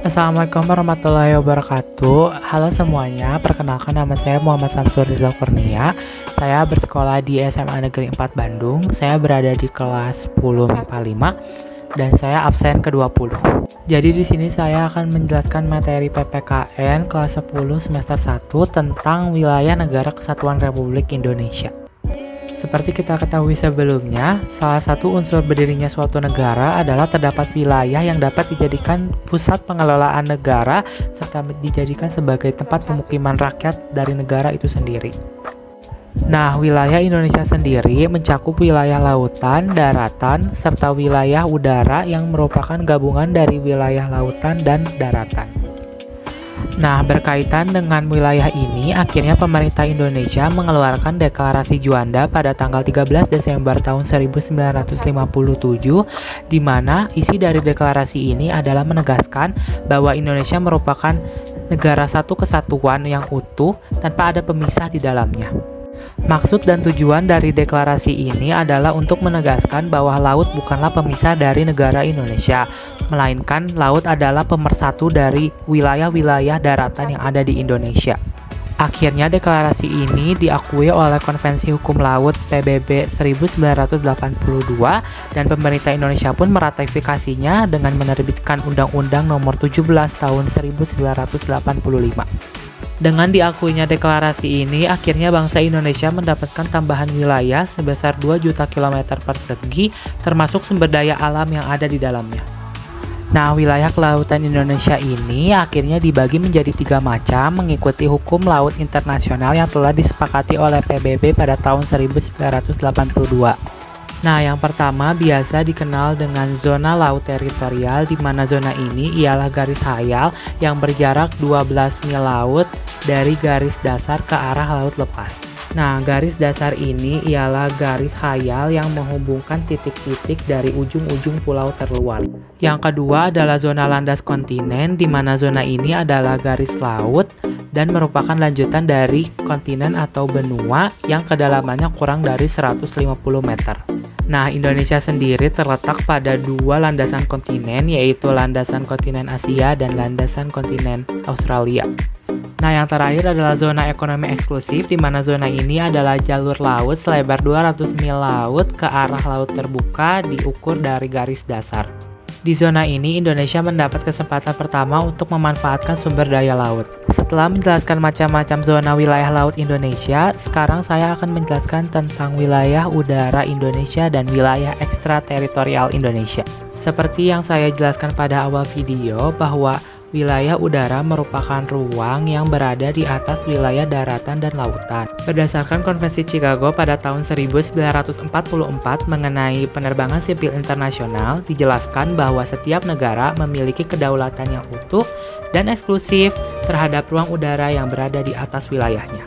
Assalamualaikum warahmatullahi wabarakatuh. Halo semuanya, perkenalkan nama saya Muhammad Samsur Rizal Kurnia. Saya bersekolah di SMA Negeri 4 Bandung. Saya berada di kelas 10 MIPA 5 dan saya absen ke-20. Jadi di sini saya akan menjelaskan materi PPKN kelas 10 semester 1 tentang wilayah negara kesatuan Republik Indonesia. Seperti kita ketahui sebelumnya, salah satu unsur berdirinya suatu negara adalah terdapat wilayah yang dapat dijadikan pusat pengelolaan negara serta dijadikan sebagai tempat pemukiman rakyat dari negara itu sendiri. Nah, wilayah Indonesia sendiri mencakup wilayah lautan, daratan, serta wilayah udara yang merupakan gabungan dari wilayah lautan dan daratan. Nah, berkaitan dengan wilayah ini, akhirnya pemerintah Indonesia mengeluarkan Deklarasi Juanda pada tanggal 13 Desember tahun 1957, di mana isi dari deklarasi ini adalah menegaskan bahwa Indonesia merupakan negara satu kesatuan yang utuh tanpa ada pemisah di dalamnya. Maksud dan tujuan dari deklarasi ini adalah untuk menegaskan bahwa laut bukanlah pemisah dari negara Indonesia, melainkan laut adalah pemersatu dari wilayah-wilayah daratan yang ada di Indonesia. Akhirnya deklarasi ini diakui oleh Konvensi Hukum Laut PBB 1982 dan pemerintah Indonesia pun meratifikasinya dengan menerbitkan Undang-Undang Nomor 17 Tahun 1985. Dengan diakuinya deklarasi ini, akhirnya bangsa Indonesia mendapatkan tambahan wilayah sebesar 2 juta kilometer persegi, termasuk sumber daya alam yang ada di dalamnya. Nah, wilayah kelautan Indonesia ini akhirnya dibagi menjadi 3 macam mengikuti hukum laut internasional yang telah disepakati oleh PBB pada tahun 1982. Nah, yang pertama biasa dikenal dengan zona laut teritorial, di mana zona ini ialah garis hayal yang berjarak 12 mil laut dari garis dasar ke arah laut lepas. Nah, garis dasar ini ialah garis hayal yang menghubungkan titik-titik dari ujung-ujung pulau terluar. Yang kedua adalah zona landas kontinen, di mana zona ini adalah garis laut dan merupakan lanjutan dari kontinen atau benua yang kedalamannya kurang dari 150 meter. Nah, Indonesia sendiri terletak pada 2 landasan kontinen, yaitu landasan kontinen Asia dan landasan kontinen Australia. Nah, yang terakhir adalah zona ekonomi eksklusif, di mana zona ini adalah jalur laut selebar 200 mil laut ke arah laut terbuka diukur dari garis dasar. Di zona ini, Indonesia mendapat kesempatan pertama untuk memanfaatkan sumber daya laut. Setelah menjelaskan macam-macam zona wilayah laut Indonesia, sekarang saya akan menjelaskan tentang wilayah udara Indonesia dan wilayah ekstrateritorial Indonesia. Seperti yang saya jelaskan pada awal video, bahwa wilayah udara merupakan ruang yang berada di atas wilayah daratan dan lautan. Berdasarkan Konvensi Chicago pada tahun 1944 mengenai penerbangan sipil internasional, dijelaskan bahwa setiap negara memiliki kedaulatan yang utuh dan eksklusif terhadap ruang udara yang berada di atas wilayahnya.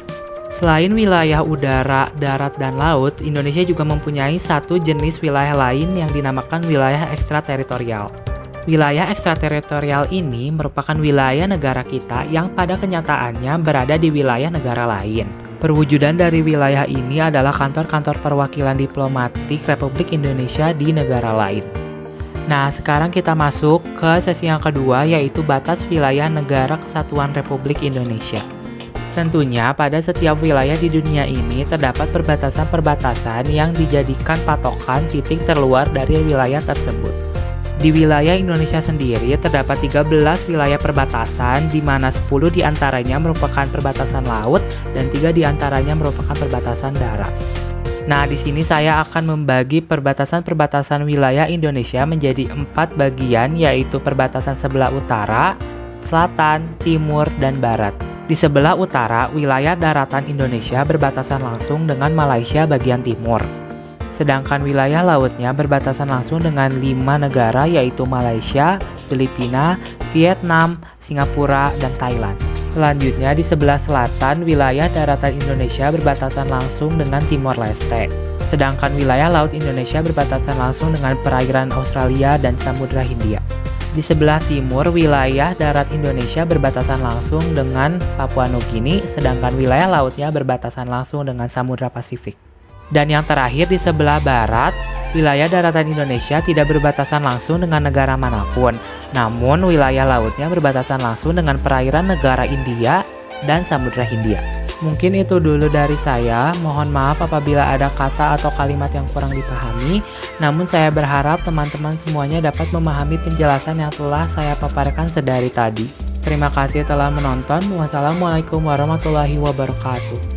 Selain wilayah udara, darat, dan laut, Indonesia juga mempunyai satu jenis wilayah lain yang dinamakan wilayah ekstrateritorial. Wilayah ekstrateritorial ini merupakan wilayah negara kita yang pada kenyataannya berada di wilayah negara lain. Perwujudan dari wilayah ini adalah kantor-kantor perwakilan diplomatik Republik Indonesia di negara lain. Nah, sekarang kita masuk ke sesi yang kedua, yaitu batas wilayah negara kesatuan Republik Indonesia. Tentunya pada setiap wilayah di dunia ini terdapat perbatasan-perbatasan yang dijadikan patokan titik terluar dari wilayah tersebut. Di wilayah Indonesia sendiri terdapat 13 wilayah perbatasan, di mana 10 diantaranya merupakan perbatasan laut dan 3 diantaranya merupakan perbatasan darat. Nah, di sini saya akan membagi perbatasan-perbatasan wilayah Indonesia menjadi 4 bagian, yaitu perbatasan sebelah utara, selatan, timur, dan barat. Di sebelah utara, wilayah daratan Indonesia berbatasan langsung dengan Malaysia bagian timur. Sedangkan wilayah lautnya berbatasan langsung dengan 5 negara, yaitu Malaysia, Filipina, Vietnam, Singapura, dan Thailand. Selanjutnya di sebelah selatan, wilayah daratan Indonesia berbatasan langsung dengan Timor Leste. Sedangkan wilayah laut Indonesia berbatasan langsung dengan perairan Australia dan Samudra Hindia. Di sebelah timur, wilayah darat Indonesia berbatasan langsung dengan Papua Nugini, sedangkan wilayah lautnya berbatasan langsung dengan Samudra Pasifik. Dan yang terakhir di sebelah barat, wilayah daratan Indonesia tidak berbatasan langsung dengan negara manapun, namun wilayah lautnya berbatasan langsung dengan perairan negara India dan Samudra Hindia. Mungkin itu dulu dari saya, mohon maaf apabila ada kata atau kalimat yang kurang dipahami, namun saya berharap teman-teman semuanya dapat memahami penjelasan yang telah saya paparkan sedari tadi. Terima kasih telah menonton. Wassalamualaikum warahmatullahi wabarakatuh.